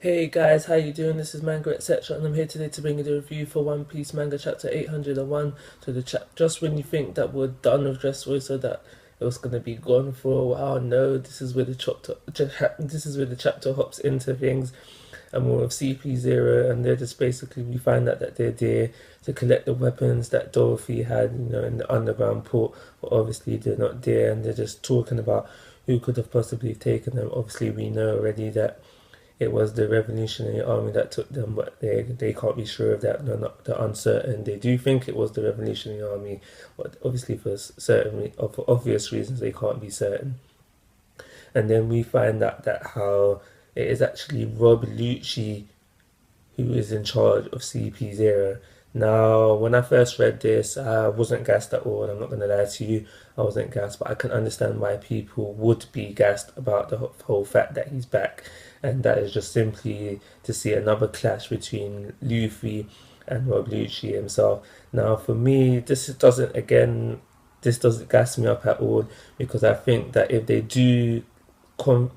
Hey guys, how you doing? This is Manga etc. and I'm here today to bring you the review for One Piece manga chapter 801. So just when you think that we're done with Dressrosa, that it was gonna be gone for a while, no, this is where the chapter hops into things and we're with CP0 and they're just basically we find out that they're there to collect the weapons that Dorothy had, in the underground port, but obviously they're not there and they're just talking about who could have possibly taken them. Obviously we know already that it was the Revolutionary Army that took them, but they can't be sure of that. They're uncertain. They do think it was the Revolutionary Army, but obviously for obvious reasons they can't be certain. And then we find out that how it is actually Rob Lucci who is in charge of CP0. Now, when I first read this, I wasn't gassed at all. I'm not going to lie to you, I wasn't gassed, but I can understand why people would be gassed about the whole fact that he's back. And that is just simply to see another clash between Luffy and Rob Lucci himself. Now, for me, this doesn't gas me up at all because I think that if they do come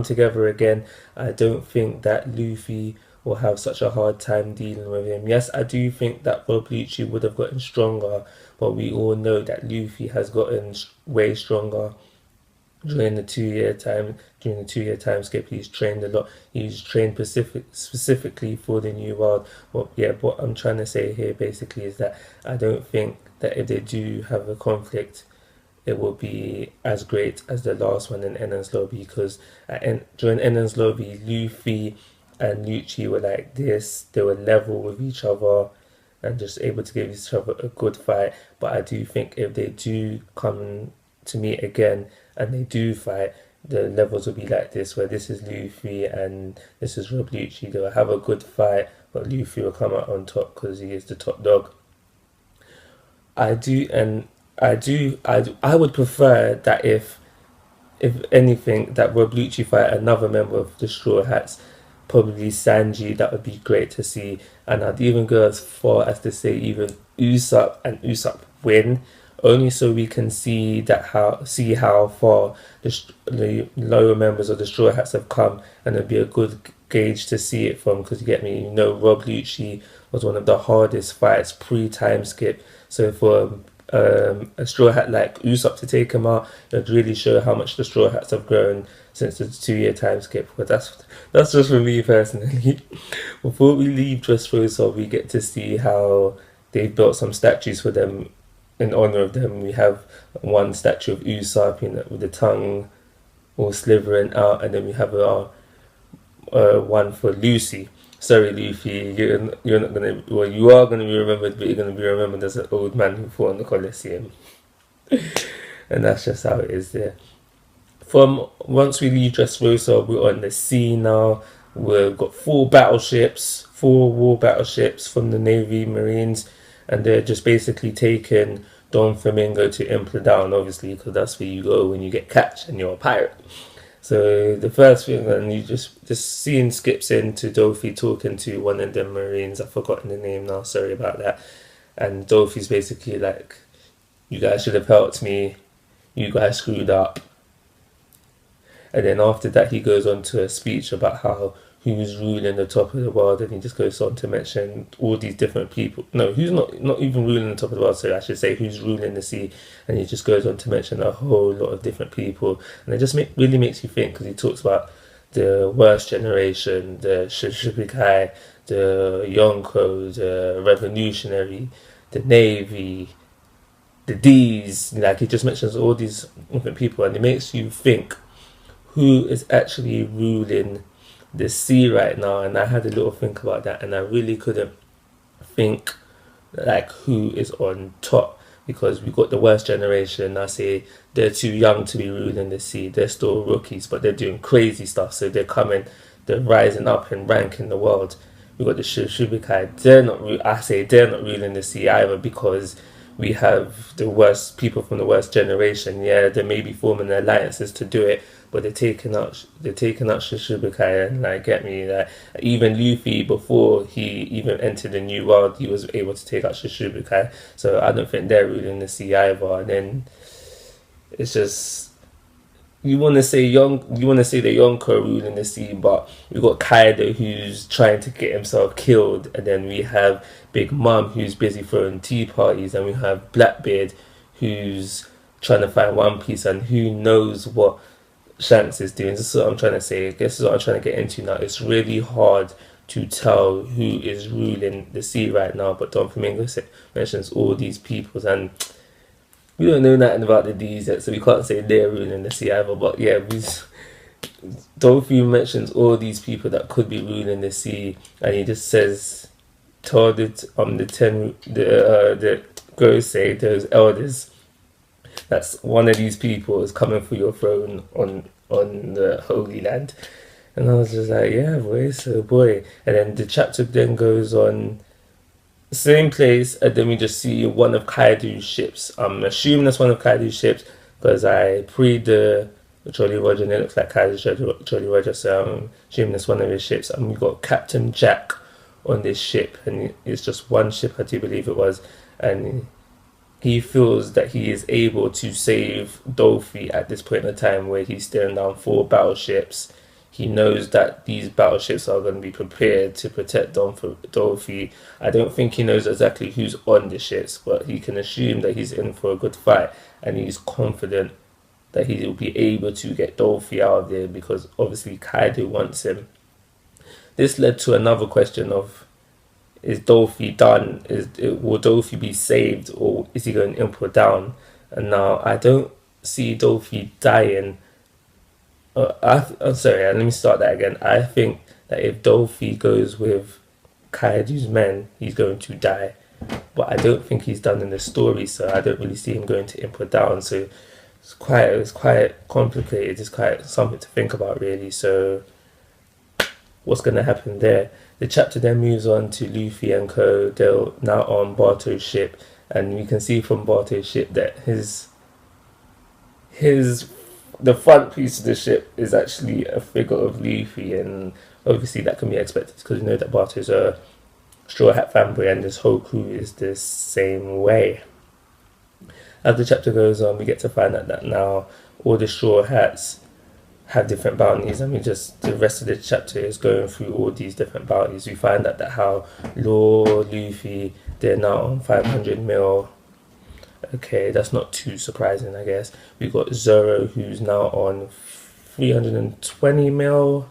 together again, I don't think that Luffy will have such a hard time dealing with him. Yes, I do think that Rob Lucci would have gotten stronger, but we all know that Luffy has gotten way stronger during the 2 year time skip. He's trained a lot. He's trained specifically for the new world. Well, yeah, what I'm trying to say here basically is that I don't think that if they do have a conflict, it will be as great as the last one in Enies Lobby, because during Enies Lobby, Luffy and Lucci were like this. They were level with each other and just able to give each other a good fight. But I do think if they do come to meet again and they do fight, the levels will be like this, where this is Luffy and this is Rob Lucci. They'll have a good fight, but Luffy will come out on top because he is the top dog. I do, and I would prefer that if anything, that Rob Lucci fight another member of the Straw Hats, probably Sanji. That would be great to see, and I'd even go as far as to say even Usopp win, only so we can see how far the lower members of the Straw Hats have come, and it'd be a good gauge to see it from, because you get me. Rob Lucci was one of the hardest fights pre-time skip, so for a Straw Hat like Usopp to take him out, it would really show how much the Straw Hats have grown since the 2 year time skip. But that's just for me personally. Before we leave Dressrosa, we get to see how they've built some statues for them in honor of them. We have one statue of Usopp with the tongue all slithering out, and then we have one for Lucy. Sorry, Luffy, you're not gonna. Well, you are gonna be remembered, but you're gonna be remembered as an old man who fought in the Colosseum, and that's just how it is there. From once we leave Dressrosa, we're on the sea now. We've got four war battleships from the Navy Marines, and they're just basically taking Don Flamingo to Impler Down, obviously, because that's where you go when you get catch and you're a pirate. So the first thing, and you just this scene skips into Dorothy talking to one of the Marines. I've forgotten the name now. Sorry about that. And Dorothy's basically like, "You guys should have helped me. You guys screwed up." And then after that, he goes on to a speech about how who's ruling the top of the world, and he just goes on to mention all these different people. No, who's not even ruling the top of the world. So I should say who's ruling the sea, and he just goes on to mention a whole lot of different people, and it just really makes you think, because he talks about the worst generation, the Shichibukai, the Yonko, the Revolutionary, the Navy, the D's. Like, he just mentions all these different people, and it makes you think who is actually ruling the sea right now. And I had a little think about that, and I really couldn't think like who is on top, because we got the worst generation. I say they're too young to be ruling the sea. They're still rookies, but they're doing crazy stuff. So they're rising up in rank in the world. We got the Shichibukai. I say they're not ruling the sea either, because we have the worst people from the worst generation. Yeah, they may be forming alliances to do it, but they're taking out Shichibukai, and like, get me, that even Luffy, before he even entered the new world, he was able to take out Shichibukai. So I don't think they're ruling the sea either. And then it's just, you want to say the Yonko ruling the sea, but we got Kaido who's trying to get himself killed, and then we have Big Mom who's busy throwing tea parties, and we have Blackbeard who's trying to find One Piece, and who knows what Shanks is doing. This is what I'm trying to say. I guess this is what I'm trying to get into now. It's really hard to tell who is ruling the sea right now, but Don Flamingo mentions all these peoples, and we don't know nothing about the D's yet, so we can't say they're ruling the sea either. But yeah, Dolphy mentions all these people that could be ruling the sea, and he just says, told it the girls say those elders, that's one of these people is coming for your throne on the Holy Land. And I was just like, yeah, boy, so boy. And then the chapter then goes on, same place, and then we just see one of Kaido's ships. I'm assuming that's one of Kaido's ships, because I pre the Jolly Roger and it looks like Kaido's Jolly Roger, so I'm assuming that's one of his ships. And we got Captain Jack on this ship, and it's just one ship, I do believe it was, and he feels that he is able to save Dolphy at this point in time where he's staring down 4 battleships. He knows that these battleships are going to be prepared to protect Dolphy. I don't think he knows exactly who's on the ships, but he can assume that he's in for a good fight, and he's confident that he will be able to get Dolphy out of there, because obviously Kaido wants him. This led to another question of, is Dolphy done? Will Dolphy be saved, or is he going input down? And now I don't see Dolphy dying. I'm sorry, let me start that again. I think that if Dolphy goes with Kaido's men, he's going to die. But I don't think he's done in the story, so I don't really see him going to input down. So it's quite complicated. It's quite something to think about, really. So what's going to happen there? The chapter then moves on to Luffy and Co. They're now on Barto's ship, and we can see from Barto's ship that the front piece of the ship is actually a figure of Luffy, and obviously that can be expected because we know that Barto's a Straw Hat fanboy, and this whole crew is the same way. As the chapter goes on, we get to find out that now all the Straw Hats have different bounties, and the rest of the chapter is going through all these different bounties. We find out that how Law, Luffy, they're now on 500 mil. Okay, that's not too surprising, I guess. We got Zoro, who's now on 320 mil.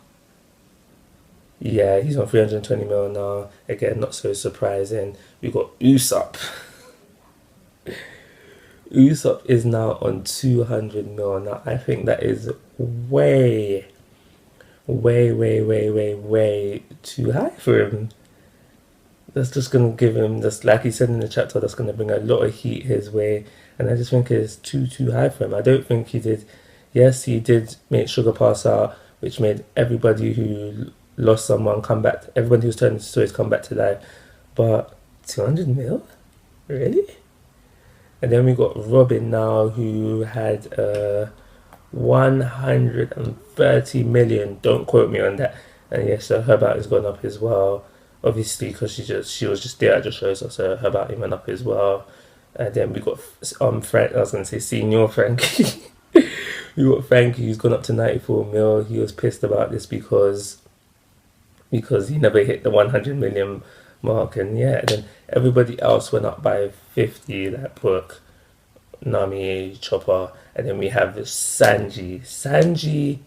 Yeah, he's on 320 mil now. Again, not so surprising. We got Usopp. Usopp is now on 200 mil. Now, I think that is way too high for him. That's just going to give him, just like he said in the chapter, that's going to bring a lot of heat his way. And I just think it's too high for him. I don't think he did. Yes, he did make Sugar pass out, which made everybody who lost someone come back. Everybody who's turned into stories come back to life. But 200 mil? Really? And then we got Robin now, who had 130 million. Don't quote me on that. And yes, so her bounty's gone up as well. Obviously, because she was just there, it just shows us her bounty went up as well. And then we got Frank. I was gonna say Senior Frankie. We got Frankie, who's gone up to 94 mil. He was pissed about this because he never hit the 100 million mark, and yeah, and then everybody else went up by 50, like Brooke, Nami, Chopper, and then we have Sanji. Sanji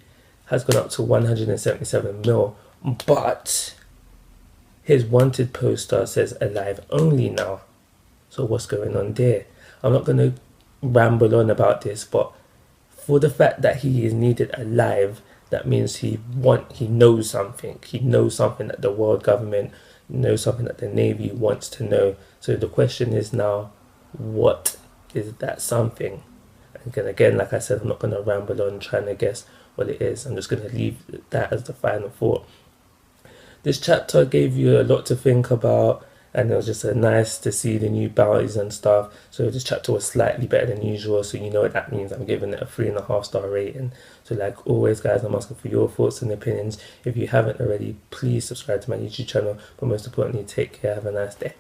has gone up to 177 mil, but his wanted poster says alive only now. So what's going on there? I'm not going to ramble on about this, but for the fact that he is needed alive, that means he knows something. He knows something that the world government knows, something that the Navy wants to know. So the question is now, what is that something? And again, like I said, I'm not going to ramble on trying to guess what it is. I'm just going to leave that as the final thought. This chapter gave you a lot to think about, and it was just nice to see the new bounties and stuff. So this chapter was slightly better than usual, so you know what that means. I'm giving it a 3.5-star rating. So like always, guys, I'm asking for your thoughts and opinions. If you haven't already, please subscribe to my YouTube channel, but most importantly, take care. Have a nice day.